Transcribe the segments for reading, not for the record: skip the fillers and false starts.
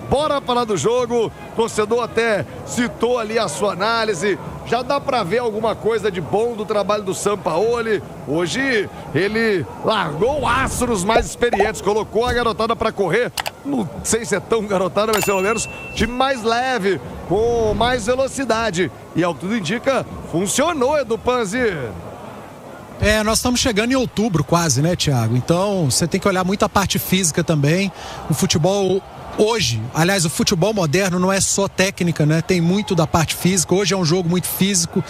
Bora falar do jogo, o torcedor até citou ali a sua análise, já dá pra ver alguma coisa de bom do trabalho do Sampaoli. Hoje ele largou astros mais experientes, colocou a garotada pra correr, não sei se é tão garotada, mas pelo menos time mais leve, com mais velocidade, e ao que tudo indica, funcionou, Edu Panzi. Nós estamos chegando em outubro quase, né, Thiago? Então você tem que olhar muito a parte física também. O futebol hoje, aliás, o futebol moderno não é só técnica, né? Tem muito da parte física. Hoje é um jogo muito físico.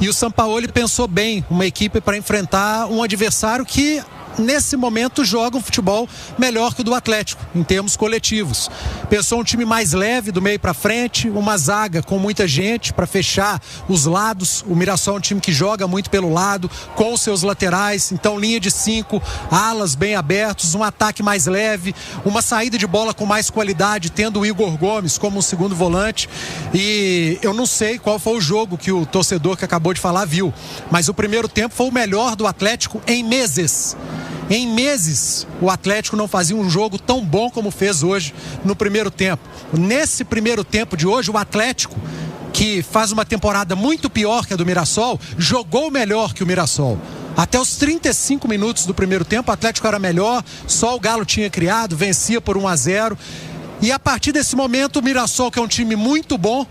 E o Sampaoli pensou bem uma equipe para enfrentar um adversário que, nesse momento, joga um futebol melhor que o do Atlético, em termos coletivos. Pensou um time mais leve do meio para frente, uma zaga com muita gente para fechar os lados. O Mirassol é um time que joga muito pelo lado, com os seus laterais, então linha de 5, alas bem abertos, um ataque mais leve, uma saída de bola com mais qualidade, tendo o Igor Gomes como um segundo volante. E eu não sei qual foi o jogo que o torcedor que acabou de falar viu, mas o primeiro tempo foi o melhor do Atlético em meses. Em meses, o Atlético não fazia um jogo tão bom como fez hoje no primeiro tempo. Nesse primeiro tempo de hoje, o Atlético, que faz uma temporada muito pior que a do Mirassol, jogou melhor que o Mirassol. Até os 35 minutos do primeiro tempo, o Atlético era melhor, só o Galo tinha criado, vencia por 1-0. E a partir desse momento, o Mirassol, que é um time muito bom,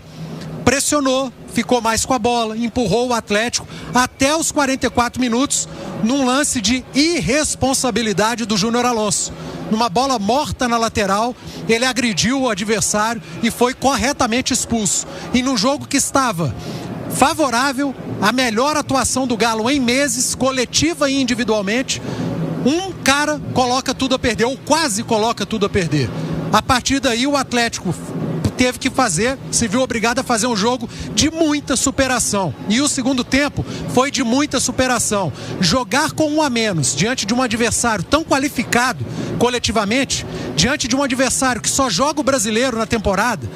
pressionou, ficou mais com a bola, empurrou o Atlético até os 44 minutos, num lance de irresponsabilidade do Júnior Alonso. Numa bola morta na lateral, ele agrediu o adversário e foi corretamente expulso. E num jogo que estava favorável, a melhor atuação do Galo em meses, coletiva e individualmente, um cara coloca tudo a perder, ou quase coloca tudo a perder. A partir daí, o Atlético teve que se viu obrigado a fazer um jogo de muita superação. E o segundo tempo foi de muita superação. Jogar com 1 a menos diante de um adversário tão qualificado coletivamente, diante de um adversário que só joga o Brasileiro na temporada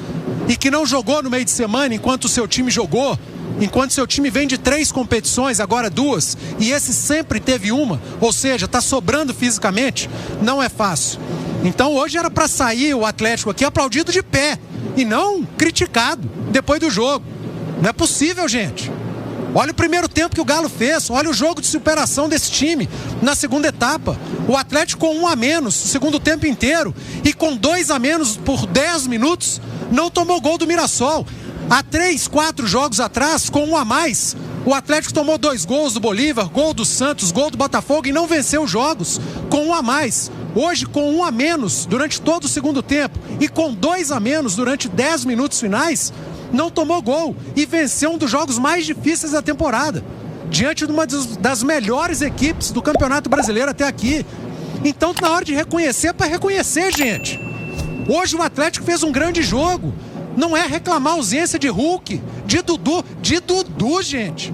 e que não jogou no meio de semana enquanto o seu time jogou, enquanto seu time vem de 3 competições, agora 2, e esse sempre teve uma, ou seja, está sobrando fisicamente, não é fácil. Então hoje era para sair o Atlético aqui aplaudido de pé e não criticado depois do jogo. Não é possível, gente. Olha o primeiro tempo que o Galo fez, olha o jogo de superação desse time na segunda etapa. O Atlético com 1 a menos o segundo tempo inteiro e com 2 a menos por 10 minutos não tomou gol do Mirassol. Há 3, 4 jogos atrás, com 1 a mais, o Atlético tomou 2 gols do Bolívar, gol do Santos, gol do Botafogo e não venceu os jogos com 1 a mais. Hoje, com 1 a menos durante todo o segundo tempo e com 2 a menos durante 10 minutos finais, não tomou gol e venceu um dos jogos mais difíceis da temporada, diante de uma das melhores equipes do Campeonato Brasileiro até aqui. Então, na hora de reconhecer, é para reconhecer, gente. Hoje o Atlético fez um grande jogo. Não é reclamar a ausência de Hulk, de Dudu, gente.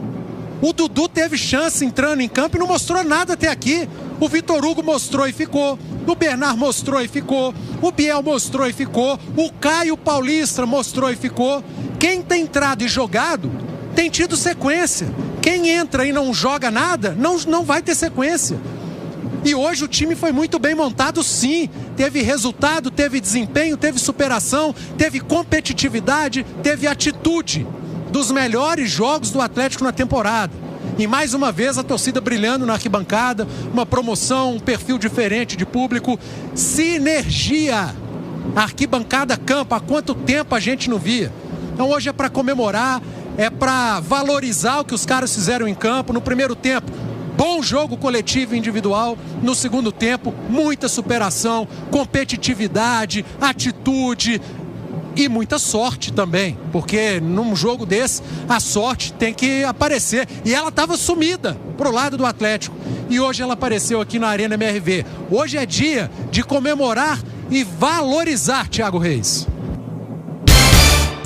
O Dudu teve chance entrando em campo e não mostrou nada até aqui. O Vitor Hugo mostrou e ficou. O Bernard mostrou e ficou. O Biel mostrou e ficou. O Caio Paulista mostrou e ficou. Quem tem entrado e jogado tem tido sequência. Quem entra e não joga nada, não vai ter sequência. E hoje o time foi muito bem montado, sim. Teve resultado, teve desempenho, teve superação, teve competitividade, teve atitude. Dos melhores jogos do Atlético na temporada. E mais uma vez a torcida brilhando na arquibancada, uma promoção, um perfil diferente de público, sinergia. Arquibancada campo, há quanto tempo a gente não via? Então hoje é para comemorar, é para valorizar o que os caras fizeram em campo. No primeiro tempo, bom jogo coletivo e individual. No segundo tempo, muita superação, competitividade, atitude e muita sorte também, porque num jogo desse a sorte tem que aparecer, e ela estava sumida pro lado do Atlético e hoje ela apareceu aqui na Arena MRV. Hoje é dia de comemorar e valorizar, Thiago Reis.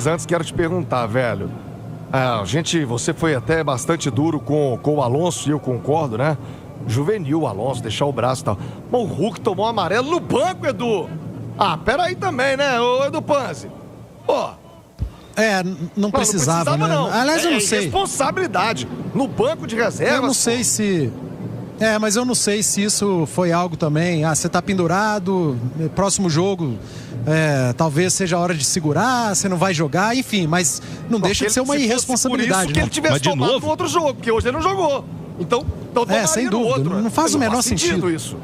Antes quero te perguntar, velho, você foi até bastante duro com o Alonso, e eu concordo, né? Juvenil o Alonso, deixar o braço e tal. Mas o Hulk tomou um amarelo no banco, Edu. Peraí também, né, ô Edu Panzi? Pô. Não precisava, né? Não. Aliás, eu não sei. Responsabilidade no banco de reservas. Eu não sei se... mas eu não sei se isso foi algo também. Você tá pendurado, próximo jogo talvez seja a hora de segurar, você não vai jogar, enfim, mas não deixa de ser uma irresponsabilidade. Por isso que ele tivesse tomado no outro jogo, porque hoje ele não jogou. Então sem dúvida, outro, não faz o menor sentido isso.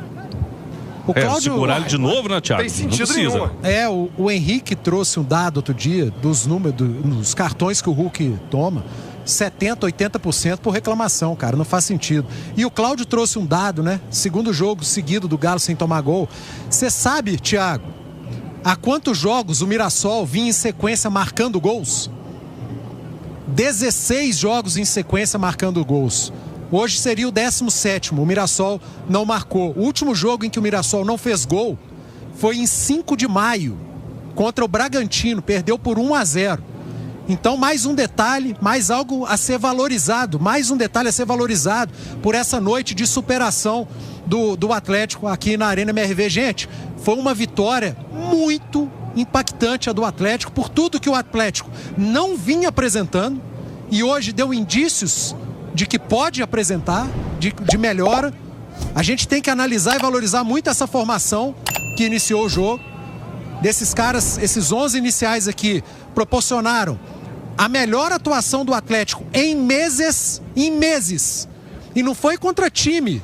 O Cláudio, segurar ele de novo, né, Thiago? Tem sentido nenhum. O Henrique trouxe um dado outro dia dos números, dos cartões que o Hulk toma. 70%, 80% por reclamação, cara, não faz sentido. E o Cláudio trouxe um dado, né? Segundo jogo seguido do Galo sem tomar gol. Você sabe, Thiago, há quantos jogos o Mirassol vinha em sequência marcando gols? 16 jogos em sequência marcando gols. Hoje seria o 17º, o Mirassol não marcou. O último jogo em que o Mirassol não fez gol foi em 5 de maio, contra o Bragantino, perdeu por 1-0. Então, mais um detalhe, mais algo a ser valorizado, mais um detalhe a ser valorizado por essa noite de superação do Atlético aqui na Arena MRV. Gente, foi uma vitória muito impactante a do Atlético, por tudo que o Atlético não vinha apresentando e hoje deu indícios de que pode apresentar, de melhora. A gente tem que analisar e valorizar muito essa formação que iniciou o jogo. Desses caras, esses 11 iniciais aqui, proporcionaram a melhor atuação do Atlético em meses. E não foi contra time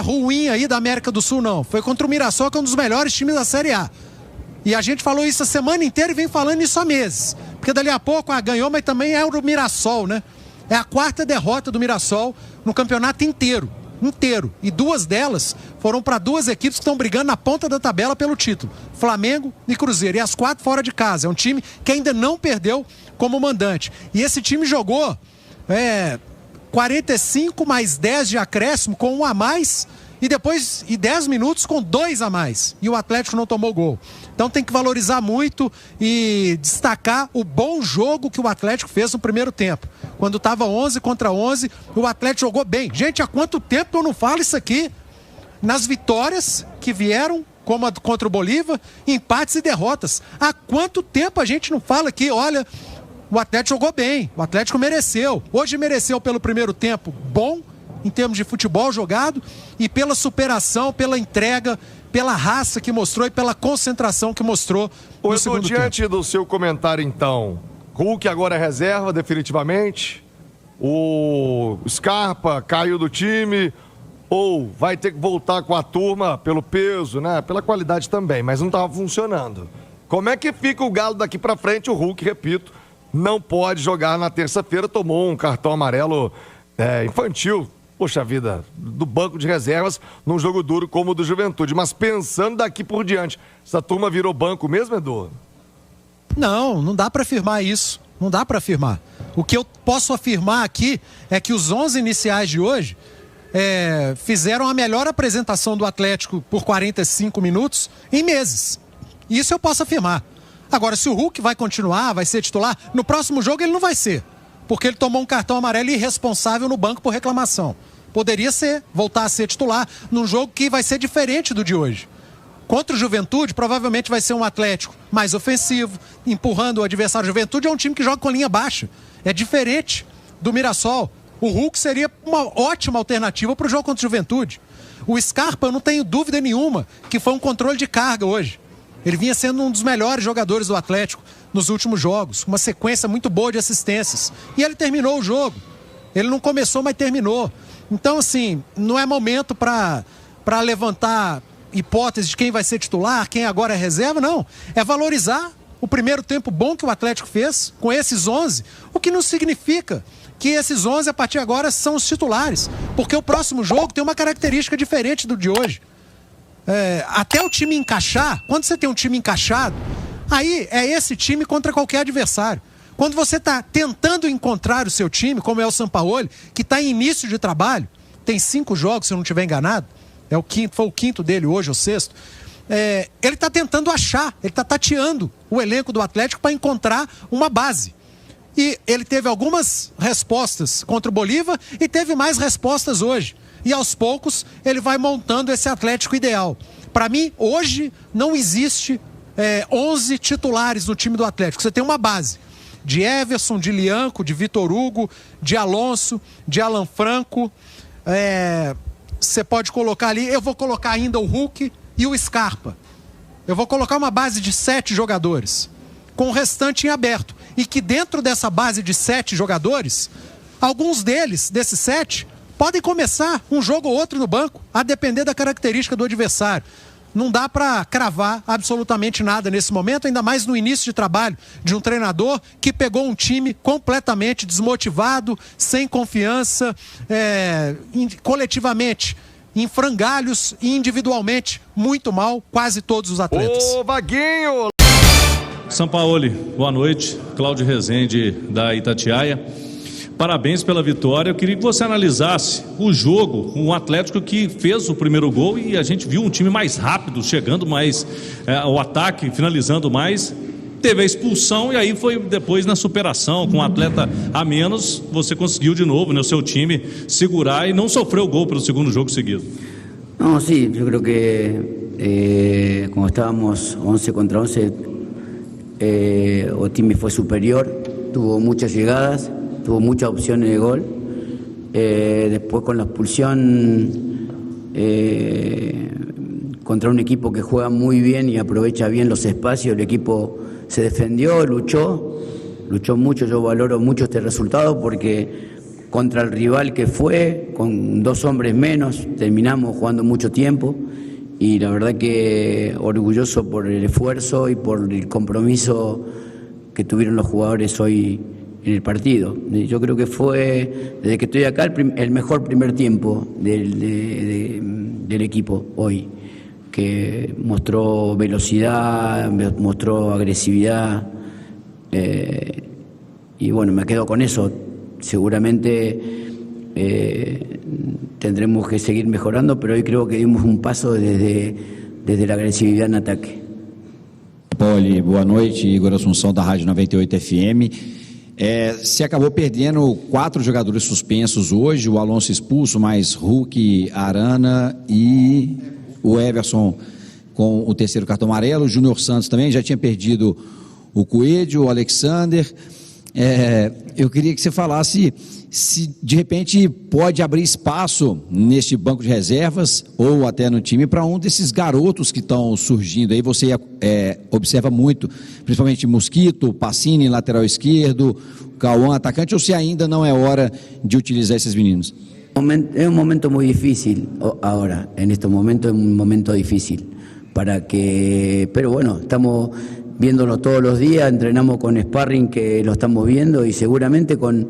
ruim aí da América do Sul, não. Foi contra o Mirassol, que é um dos melhores times da Série A. E a gente falou isso a semana inteira e vem falando isso há meses. Porque dali a pouco ganhou, mas também é o Mirassol, né? É a 4ª derrota do Mirassol no campeonato inteiro. E 2 delas foram para 2 equipes que estão brigando na ponta da tabela pelo título. Flamengo e Cruzeiro. E as 4 fora de casa. É um time que ainda não perdeu como mandante. E esse time jogou 45 mais 10 de acréscimo com 1 a mais. E depois 10 minutos com 2 a mais. E o Atlético não tomou gol. Então tem que valorizar muito e destacar o bom jogo que o Atlético fez no primeiro tempo. Quando estava 11 contra 11, o Atlético jogou bem. Gente, há quanto tempo eu não falo isso aqui? Nas vitórias que vieram, como a contra o Bolívar, empates e derrotas. Há quanto tempo a gente não fala aqui, olha, o Atlético jogou bem, o Atlético mereceu. Hoje mereceu pelo primeiro tempo bom, em termos de futebol jogado, e pela superação, pela entrega, pela raça que mostrou e pela concentração que mostrou no segundo tempo. Diante do seu comentário, então, Hulk agora é reserva definitivamente, o Scarpa caiu do time, ou vai ter que voltar com a turma pelo peso, né? Pela qualidade também, mas não estava funcionando. Como é que fica o Galo daqui para frente? O Hulk, repito, não pode jogar na terça-feira, tomou um cartão amarelo infantil, poxa vida, do banco de reservas num jogo duro como o do Juventude. Mas pensando daqui por diante, essa turma virou banco mesmo, Edu? Não dá para afirmar isso. Não dá para afirmar. O que eu posso afirmar aqui é que os 11 iniciais de hoje fizeram a melhor apresentação do Atlético por 45 minutos em meses. Isso eu posso afirmar. Agora, se o Hulk vai continuar, vai ser titular, no próximo jogo ele não vai ser. Porque ele tomou um cartão amarelo irresponsável no banco por reclamação. Poderia voltar a ser titular num jogo que vai ser diferente do de hoje. Contra o Juventude, provavelmente vai ser um Atlético mais ofensivo, empurrando o adversário. O Juventude é um time que joga com linha baixa. É diferente do Mirassol. O Hulk seria uma ótima alternativa para o jogo contra o Juventude. O Scarpa, eu não tenho dúvida nenhuma que foi um controle de carga hoje. Ele vinha sendo um dos melhores jogadores do Atlético nos últimos jogos. Uma sequência muito boa de assistências. E ele terminou o jogo. Ele não começou, mas terminou. Então, assim, não é momento para levantar hipótese de quem vai ser titular, quem agora é reserva, não. É valorizar o primeiro tempo bom que o Atlético fez com esses 11, o que não significa que esses 11, a partir de agora, são os titulares. Porque o próximo jogo tem uma característica diferente do de hoje. Até o time encaixar, quando você tem um time encaixado, aí é esse time contra qualquer adversário. Quando você está tentando encontrar o seu time, como é o Sampaoli, que está em início de trabalho, tem 5 jogos, se eu não estiver enganado, foi o quinto dele hoje, o sexto, ele está tentando achar, ele está tateando o elenco do Atlético para encontrar uma base. E ele teve algumas respostas contra o Bolívar e teve mais respostas hoje. E aos poucos ele vai montando esse Atlético ideal. Para mim, hoje não existe 11 titulares no time do Atlético. Você tem uma base de Everson, de Lianco, de Vitor Hugo, de Alonso, de Alan Franco. Você pode colocar ali, eu vou colocar ainda o Hulk e o Scarpa. eu vou colocar uma base de 7 jogadores, com o restante em aberto. E que dentro dessa base de 7 jogadores, alguns desses 7, podem começar um jogo ou outro no banco, a depender da característica do adversário. Não dá para cravar absolutamente nada nesse momento, ainda mais no início de trabalho de um treinador que pegou um time completamente desmotivado, sem confiança, coletivamente em frangalhos e individualmente muito mal, quase todos os atletas. Ô, Vaguinho! Sampaoli, boa noite. Cláudio Rezende, da Itatiaia. Parabéns pela vitória. Eu queria que você analisasse o jogo, um Atlético que fez o primeiro gol e a gente viu um time mais rápido, chegando mais ao ataque, finalizando mais. Teve a expulsão e aí foi depois na superação, com um atleta a menos, você conseguiu de novo, né, o seu time segurar e não sofreu gol pelo segundo jogo seguido. No, sí, yo creo que como estábamos 11 contra 11, o time fue superior, tuvo muchas llegadas, tuvo muchas opciones de gol. Después con la expulsión contra un equipo que juega muy bien y aprovecha bien los espacios, el equipo se defendió, luchó mucho. Yo valoro mucho este resultado porque contra el rival que fue, con 2 hombres menos, terminamos jugando mucho tiempo y la verdad que orgulloso por el esfuerzo y por el compromiso que tuvieron los jugadores hoy en el partido. Yo creo que fue, desde que estoy acá, el mejor primer tiempo del equipo hoy, que mostró velocidad, mostró agresividad, y bueno, me quedo con eso. Seguramente tendremos que seguir mejorando, pero hoy creo que dimos un paso desde la agresividad en ataque. Poli, boa noite, Igor Assunção da Rádio 98 FM. Se acabou perdendo 4 jogadores suspensos hoje, o Alonso expulso, mais Hulk, Arana e o Everson com o 3º cartão amarelo, o Júnior Santos também já tinha perdido o Coelho, o Alexander. Eu queria que você falasse se de repente pode abrir espaço neste banco de reservas ou até no time para um desses garotos que estão surgindo aí. Você observa muito, principalmente Mosquito, Pacini, lateral esquerdo, Cauã, atacante, ou se ainda não é hora de utilizar esses meninos? Es un momento muy difícil ahora, en estos momentos es un momento difícil pero bueno, estamos viéndolo todos los días, entrenamos con sparring que lo estamos viendo y seguramente con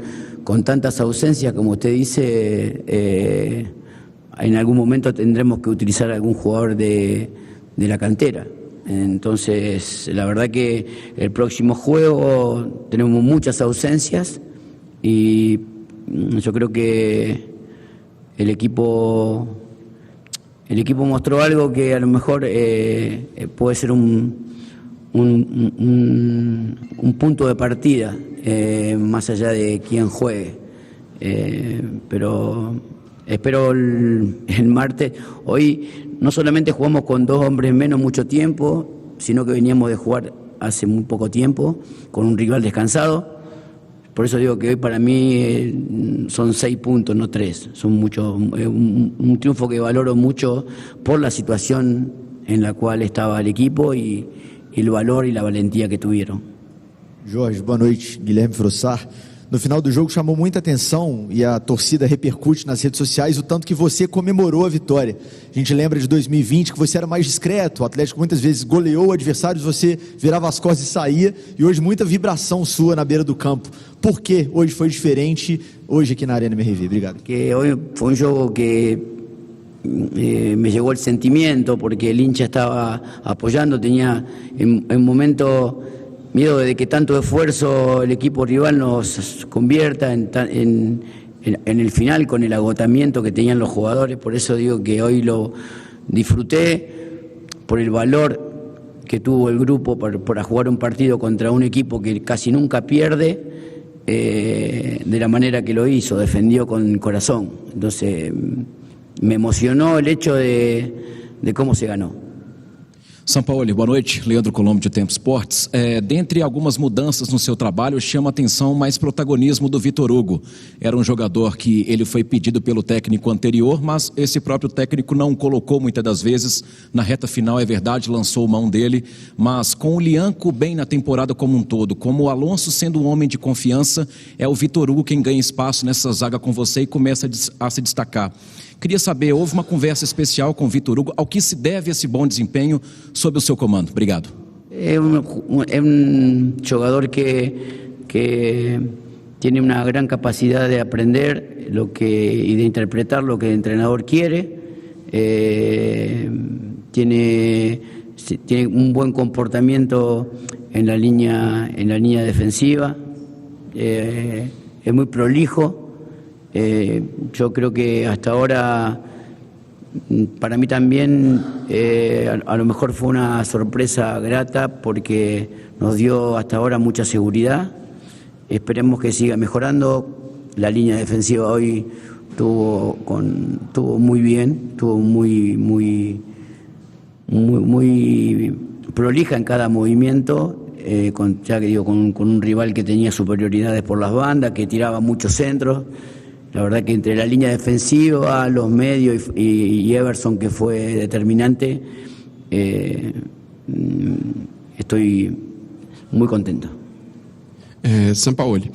tantas ausencias como usted dice, en algún momento tendremos que utilizar algún jugador de la cantera. Entonces la verdad que el próximo juego tenemos muchas ausencias y yo creo que el equipo mostró algo que a lo mejor puede ser un punto de partida, más allá de quién juegue. Pero espero el martes. Hoy no solamente jugamos con 2 hombres menos mucho tiempo, sino que veníamos de jugar hace muy poco tiempo con un rival descansado. Por eso digo que hoy para mí son 6 puntos, no 3. Son muchos, un triunfo que valoro mucho por la situación en la cual estaba el equipo y el valor e a valentia que tiveram. Jorge, boa noite. Guilherme Frossar. No final do jogo chamou muita atenção e a torcida repercute nas redes sociais o tanto que você comemorou a vitória. A gente lembra de 2020 que você era mais discreto, o Atlético muitas vezes goleou adversários, você virava as costas e saía, e hoje muita vibração sua na beira do campo. Por que hoje foi diferente, hoje aqui na Arena MRV? Obrigado. Que hoy fue un juego que me llegó el sentimiento porque el hincha estaba apoyando, tenía en un momento miedo de que tanto esfuerzo el equipo rival nos convierta en el final con el agotamiento que tenían los jugadores. Por eso digo que hoy lo disfruté por el valor que tuvo el grupo para jugar un partido contra un equipo que casi nunca pierde, de la manera que lo hizo, defendió con corazón. Entonces me emocionó el hecho de cómo se ganó. Sampaoli, boa noite. Leandro Colombo, de Tempo Esportes. Dentre algumas mudanças no seu trabalho, chama a atenção mais protagonismo do Vitor Hugo. Era um jogador que ele foi pedido pelo técnico anterior, mas esse próprio técnico não o colocou muitas das vezes. Na reta final, é verdade, lançou mão dele. Mas com o Lianco bem na temporada como um todo, como o Alonso sendo um homem de confiança, é o Vitor Hugo quem ganha espaço nessa zaga com você e começa a se destacar. Queria saber, houve uma conversa especial com o Vitor Hugo, ao que se deve esse bom desempenho sob o seu comando? Obrigado. É jogador que tiene una gran capacidad de aprender y de interpretar lo que el entrenador quiere. Tiene un buen comportamiento en la línea defensiva. Es muy prolijo. Yo creo que hasta ahora, para mí también, a lo mejor fue una sorpresa grata porque nos dio hasta ahora mucha seguridad. Esperemos que siga mejorando. La línea defensiva hoy estuvo muy bien, estuvo muy prolija en cada movimiento. Con un rival que tenía superioridades por las bandas, que tiraba muchos centros. La verdad que entre la línea defensiva, los medios y Everson, que fue determinante, estoy muy contento. Sampaoli,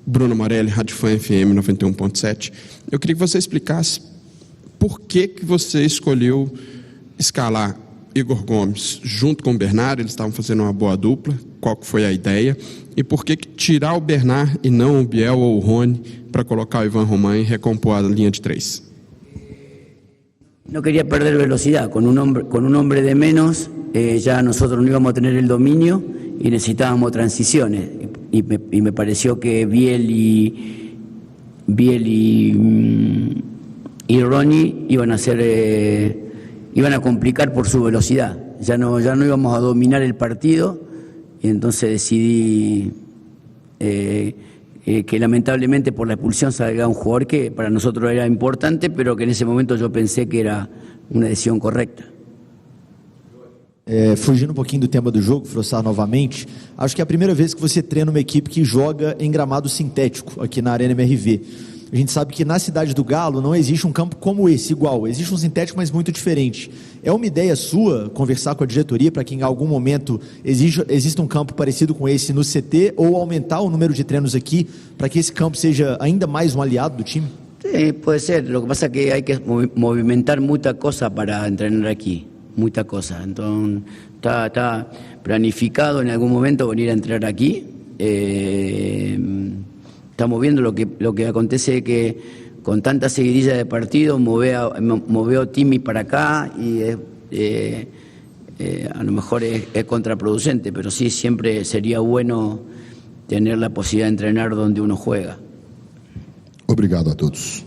Bruno Morelli, Rádio Fã FM 91.7. Eu queria que você explicasse por que você escolheu escalar Igor Gomes junto com o Bernard. Eles estavam fazendo uma boa dupla. Qual que foi a ideia? E por que tirar o Bernard e não o Biel ou o Rony para colocar o Ivan Román e recompor a linha de 3? No quería perder velocidad. Con un hombre de menos, ya nosotros no íbamos a tener el dominio y necesitábamos transiciones. Y me pareció que Biel y Ronnie iban a complicar por su velocidad. Ya no íbamos a dominar el partido. Y entonces decidí que lamentablemente por la expulsión salga un jugador que para nosotros era importante, pero que en ese momento yo pensé que era una decisión correcta. Fugindo um pouquinho do tema do jogo, Frossar novamente, acho que é a primeira vez que você treina uma equipe que joga em gramado sintético aqui na Arena MRV. A gente sabe que na cidade do Galo não existe um campo como esse, igual. Existe um sintético, mas muito diferente. É uma ideia sua conversar com a diretoria para que em algum momento exista um campo parecido com esse no CT ou aumentar o número de treinos aqui para que esse campo seja ainda mais um aliado do time? Sí, puede ser. Lo que pasa es que hay que movimentar mucha cosa para entrenar aquí. Mucha cosa. Entonces está planificado en algún momento venir a entrenar aquí. Estamos viendo lo que acontece, que con tanta seguidilla de partidos moveo Timmy para acá y a lo mejor es contraproducente, pero sí, siempre sería bueno tener la posibilidad de entrenar donde uno juega. Obrigado a todos.